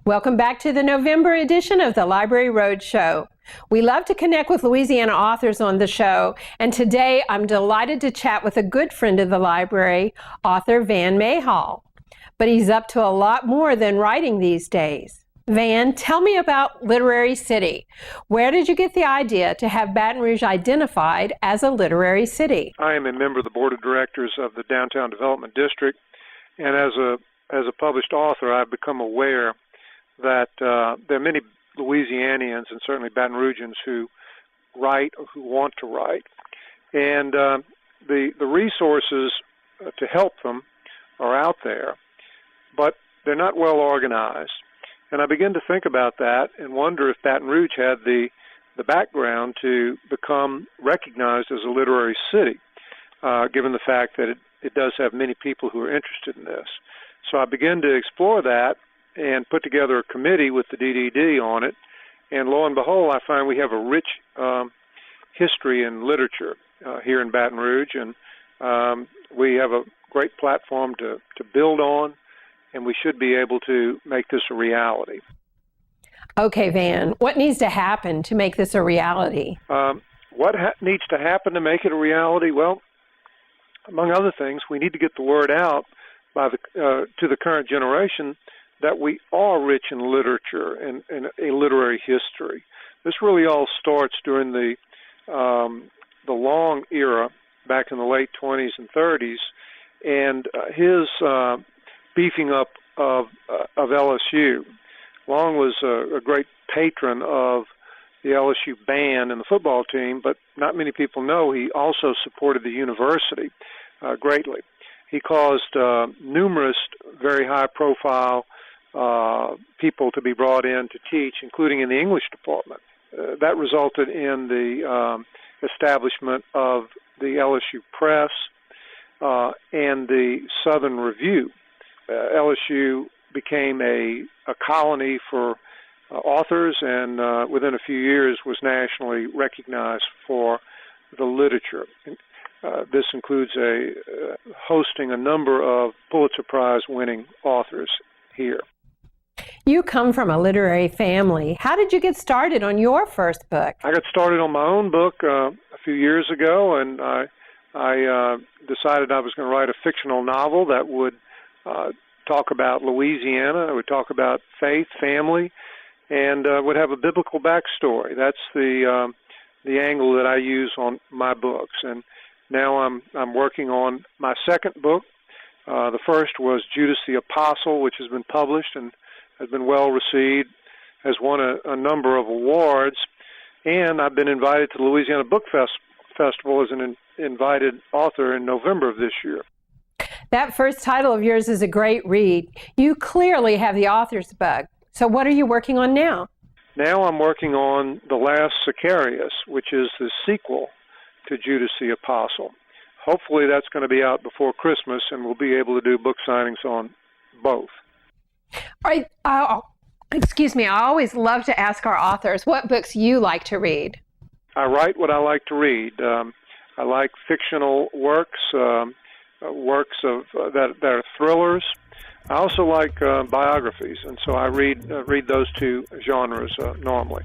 Welcome back to the November edition of the Library Roadshow. We love to connect with Louisiana authors on the show, and today I'm delighted to chat with a good friend of the library, author Van Mayhall. But he's up to a lot more than writing these days. Van, tell me about Literary City. Where did you get the idea to have Baton Rouge identified as a literary city? I am a member of the board of directors of the Downtown Development District, and as a published author, I've become aware that there are many Louisianians and certainly Baton Rougeans who write or who want to write. And the resources to help them are out there, but they're not well organized. And I begin to think about that and wonder if Baton Rouge had the background to become recognized as a literary city, given the fact that it does have many people who are interested in this. So I began to explore that and put together a committee with the DDD on it. And lo and behold, I find we have a rich history and literature here in Baton Rouge, and we have a great platform to build on, and we should be able to make this a reality. Okay, Van, what needs to happen to make this a reality? What needs to happen to make it a reality? Well, among other things, we need to get the word out to the current generation that we are rich in literature and a literary history. This really all starts during the Long era, back in the late 20s and 30s, and his beefing up of LSU. Long was a great patron of the LSU band and the football team, but not many people know he also supported the university greatly. He caused numerous very high-profile people to be brought in to teach, including in the English department. That resulted in the establishment of the LSU Press and the Southern Review. LSU became a colony for authors, and within a few years was nationally recognized for the literature. This includes hosting a number of Pulitzer Prize winning authors here. You come from a literary family. How did you get started on your first book? I got started on my own book a few years ago, and I decided I was going to write a fictional novel that would talk about Louisiana, would talk about faith, family, and would have a biblical backstory. That's the angle that I use on my books. And now I'm working on my second book. The first was Judas the Apostle, which has been published and has been well received, has won a number of awards, and I've been invited to the Louisiana Book Festival as an invited author in November of this year. That first title of yours is a great read. You clearly have the author's bug. So what are you working on now? Now I'm working on The Last Sicarius, which is the sequel to Judas the Apostle. Hopefully that's going to be out before Christmas, and we'll be able to do book signings on both. All right. Excuse me, I always love to ask our authors what books you like to read. I write what I like to read. I like fictional works, works that are thrillers. I also like biographies, and so I read those two genres normally.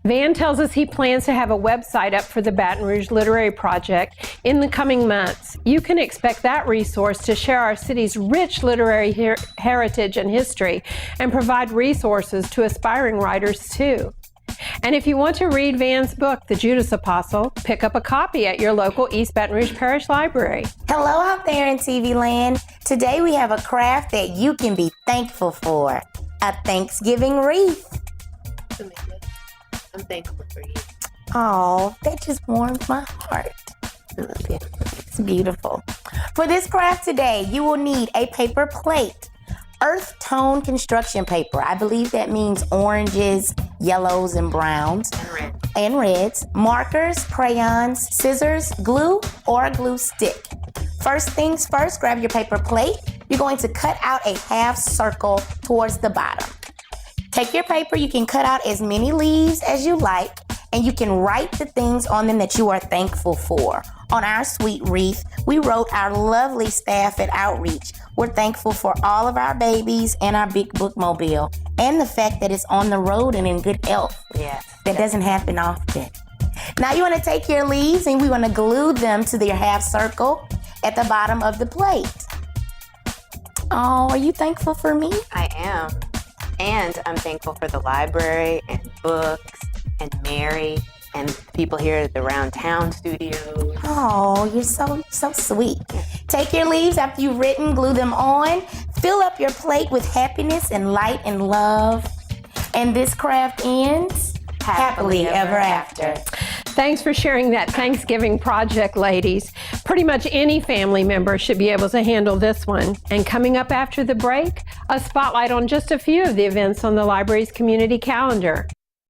Van tells us he plans to have a website up for the Baton Rouge Literary Project in the coming months. You can expect that resource to share our city's rich literary heritage and history and provide resources to aspiring writers too. And if you want to read Van's book, The Judas Apostle, pick up a copy at your local East Baton Rouge Parish Library. Hello out there in TV land. Today we have a craft that you can be thankful for, a Thanksgiving wreath. I'm thankful for you. Oh, that just warms my heart. I love you. It's beautiful. For this craft today, you will need a paper plate, earth tone construction paper. I believe that means oranges, yellows, and browns. And reds. Markers, crayons, scissors, glue, or a glue stick. First things first, grab your paper plate. You're going to cut out a half circle towards the bottom. Take your paper, you can cut out as many leaves as you like, and you can write the things on them that you are thankful for. On our sweet wreath, we wrote our lovely staff at Outreach. We're thankful for all of our babies and our big bookmobile, and the fact that it's on the road and in good health. Yes. That doesn't happen often. Now you want to take your leaves and we want to glue them to their half circle at the bottom of the plate. Oh, are you thankful for me? I am. And I'm thankful for the library and books and Mary and people here at the Round Town Studios. Oh, you're so sweet. Take your leaves after you've written, glue them on, fill up your plate with happiness and light and love. And this craft ends happily ever after. Thanks for sharing that Thanksgiving project, ladies. Pretty much any family member should be able to handle this one. And coming up after the break, a spotlight on just a few of the events on the library's community calendar.